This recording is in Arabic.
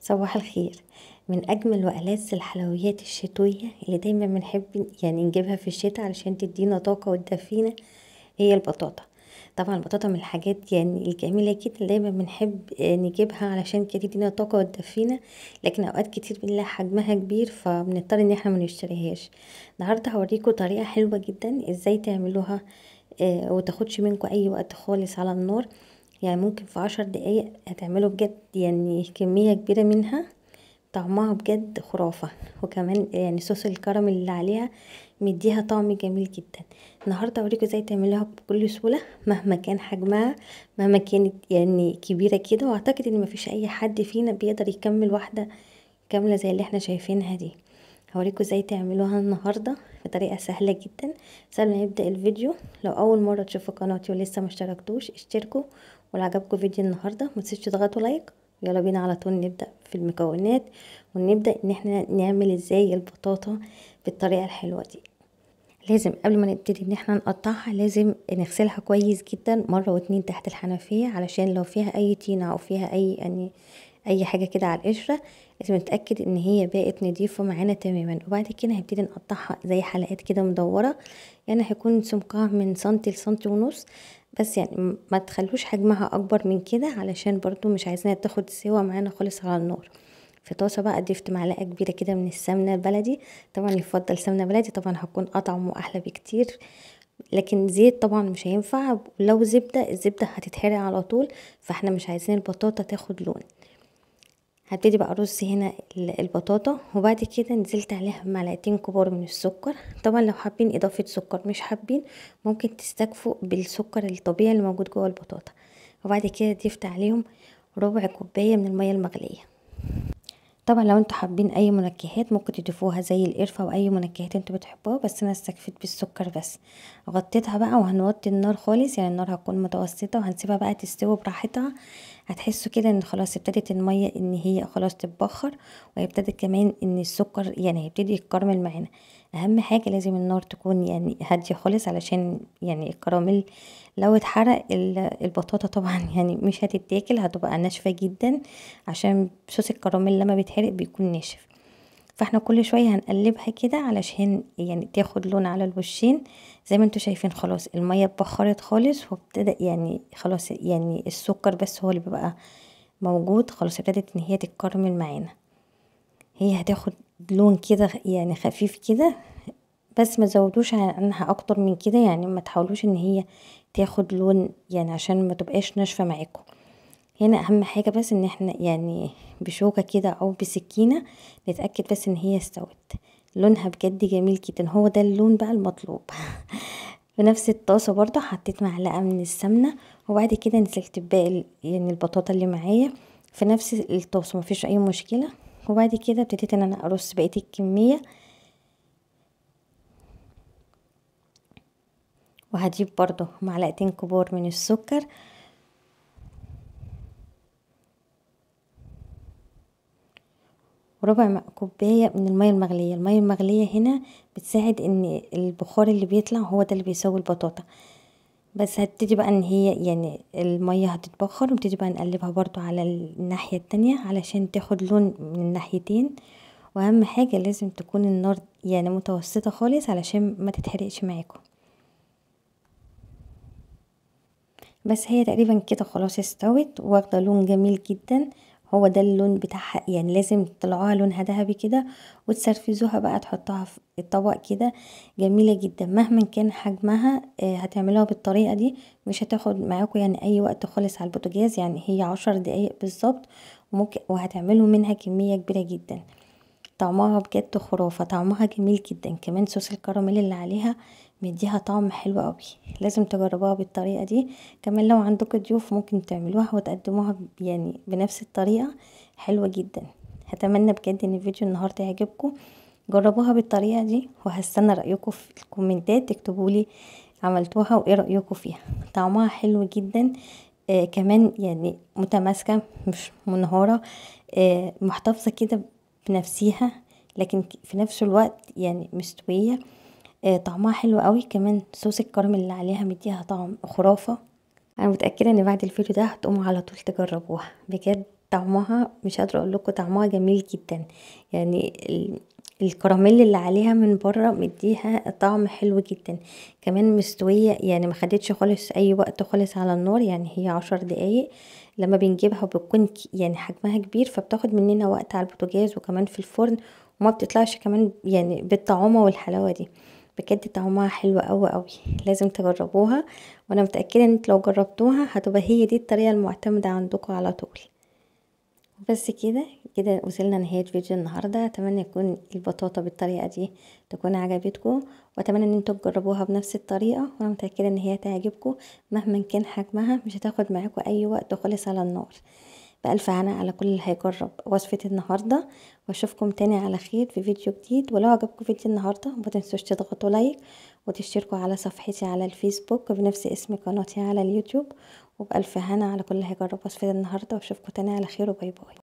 صباح الخير. من اجمل والذ الحلويات الشتويه اللي دايما بنحب نجيبها في الشتاء علشان تدينا طاقه وتدفينا هي البطاطا. طبعا البطاطا من الحاجات الجميله جدا اللي دايما بنحب نجيبها علشان كده تدينا طاقه وتدفينا، لكن اوقات كتير بنلاقي حجمها كبير فبنضطر ان احنا منشتريهاش. النهارده هوريكم طريقه حلوه جدا ازاي تعملوها وتاخدش منكم اي وقت خالص على النار. يعني ممكن في 10 دقايق هتعملوا بجد كمية كبيرة منها، طعمها بجد خرافة. وكمان صوص الكراميل اللي عليها مديها طعم جميل جدا. النهارده اوريكم ازاي تعملوها بكل سهولة مهما كان حجمها، مهما كانت كبيرة كده. واعتقد ان مفيش اي حد فينا بيقدر يكمل واحدة كاملة زي اللي احنا شايفينها دي. هوريكم ازاي تعملوها النهارده بطريقه سهله جدا. بس قبل ما نبدا الفيديو، لو اول مره تشوفوا قناتي ولسه ما اشتركتوش اشتركوا، ولو عجبكم فيديو النهارده ما تنسوش تضغطوا لايك. يلا بينا على طول نبدا في المكونات، ونبدا ان احنا نعمل ازاي البطاطا بالطريقه الحلوه دي. لازم قبل ما نبتدي ان احنا نقطعها لازم نغسلها كويس جدا مرة واتنين تحت الحنفية، علشان لو فيها اي طينة او فيها اي حاجة كده على القشرة لازم نتأكد ان هي بقت نضيفة معانا تماما. وبعد كده هنبتدي نقطعها زي حلقات كده مدورة، يعني هيكون سمكها من سنتي لسنتي ونص. بس ما تخلوش حجمها اكبر من كده، علشان برضو مش عايزينها تاخد سوا معانا خالص على النار. في طاسه بقى ضفت معلقه كبيره كده من السمنه البلدي. طبعا يفضل سمنه بلدي، طبعا هتكون اطعم واحلى بكتير، لكن زيت طبعا مش هينفع. ولو زبده، الزبده هتتحرق على طول، فاحنا مش عايزين البطاطا تاخد لون. هبتدي بقى ارص هنا البطاطا، وبعد كده نزلت عليها معلقتين كبار من السكر. طبعا لو حابين اضافه سكر، مش حابين ممكن تستكفوا بالسكر الطبيعي اللي موجود جوه البطاطا. وبعد كده ضفت عليهم ربع كوبايه من الميه المغليه. طبعا لو انتوا حابين اي منكهات ممكن تضيفوها زي القرفه واي منكهات انتوا بتحبوها، بس انا استكفيت بالسكر بس. غطيتها بقى وهنوطي النار خالص، يعني النار هتكون متوسطه، وهنسيبها بقى تستوي براحتها. هتحسوا كده ان خلاص ابتدت الميه ان هي خلاص تتبخر، وهيبتدي كمان ان السكر هيبتدي يتكرمل معانا. اهم حاجه لازم النار تكون هاديه خالص، علشان الكراميل لو اتحرق البطاطا طبعا مش هتتاكل، هتبقى ناشفه جدا، عشان صوص الكراميل لما بيتحرق بيكون ناشف. فاحنا كل شويه هنقلبها كده علشان تاخد لون على الوشين. زي ما انتوا شايفين خلاص الميه اتبخرت خالص، وابتدى خلاص السكر بس هو اللي بيبقى موجود. خلاص ابتدت ان هي تتكرمل معانا. هي هتاخد لون كده خفيف كده، بس ما تزودوش عنها اكتر من كده. ما تحاولوش ان هي تاخد لون عشان ما تبقاش ناشفه معاكم. هنا اهم حاجه بس ان احنا بشوكه كده او بسكينه نتاكد بس ان هي استوت. لونها بجد جميل جدا، هو ده اللون بقى المطلوب. في نفس الطاسه برضه حطيت معلقه من السمنه، وبعد كده نزلت بباقي البطاطا اللي معايا في نفس الطاسه، مفيش اي مشكله. وبعد كده ابتديت ان انا ارص بقيه الكميه، وهجيب برضه معلقتين كبار من السكر، وربع كوباية من المية المغلية. المية المغلية هنا بتساعد ان البخار اللي بيطلع هو ده اللي بيسوي البطاطا. بس هتبتدي بقى ان هي المية هتتبخر، ونبتدي بقى نقلبها برضو على الناحية التانية علشان تاخد لون من الناحيتين. واهم حاجة لازم تكون النار متوسطة خالص علشان ما تتحرقش معاكم. بس هي تقريبا كده خلاص استوت، واخده لون جميل جدا. هو ده اللون بتاعها، لازم تطلعوها لونها ذهبي كده، وتسرفزوها بقى تحطوها في الطبق كده. جميله جدا مهما كان حجمها. هتعملوها بالطريقه دي مش هتاخد معاكم اي وقت خالص على البوتاجاز. هي 10 دقايق بالظبط، وممكن وهتعملوا منها كميه كبيره جدا. طعمها بجد خرافة، طعمها جميل جدا. كمان صوص الكراميل اللي عليها مديها طعم حلو قوي. لازم تجربوها بالطريقة دي. كمان لو عندكم ضيوف ممكن تعملوها وتقدموها بنفس الطريقة، حلوة جدا. هتمنى بجد ان فيديو النهاردة يعجبكم. جربوها بالطريقة دي، وهستنى رأيكم في الكومنتات، تكتبولي عملتوها وايه رأيكم فيها. طعمها حلو جدا. كمان متماسكة، مش منهارة. محتفظة كده بنفسيها، لكن في نفس الوقت مستوية. طعمها حلو قوي. كمان صوص الكراميل اللي عليها مديها طعم خرافة. انا متأكدة ان بعد الفيديو ده هتقوموا على طول تجربوها بجد. طعمها مش قادرة اقول لكم، طعمها جميل جدا. يعني الكراميل اللي عليها من بره مديها طعم حلو جدا، كمان مستوية، يعني ما خدتش خالص اي وقت خالص على النار، يعني هي 10 دقايق. لما بنجيبها بتكون يعني حجمها كبير، فبتاخد مننا وقت على البوتاجاز وكمان في الفرن، وما بتطلعش كمان يعني بالطعومة والحلاوة دي. بجد طعمها حلو قوي قوي، لازم تجربوها. وانا متأكدة ان انت لو جربتوها هتبقى هي دي الطريقة المعتمدة عندكم على طول. بس كده كده وصلنا لنهاية فيديو النهاردة. اتمنى يكون البطاطا بالطريقة دي تكون عجبتكم، واتمنى ان انتوا تجربوها بنفس الطريقة، وانا متأكدة ان هي تعجبكم. مهما كان حجمها مش هتاخد معاكم اي وقت خالص على النار. بألف هنا على كل اللي هيجرب وصفة النهاردة، واشوفكم تاني على خير في فيديو جديد. ولو عجبكم فيديو النهاردة متنسوش تضغطوا لايك وتشتركوا على صفحتي على الفيسبوك بنفس اسم قناتي على اليوتيوب. وبألف هنا على كل اللي هيجرب وصفة النهاردة، واشوفكم تاني على خير، وباي باي.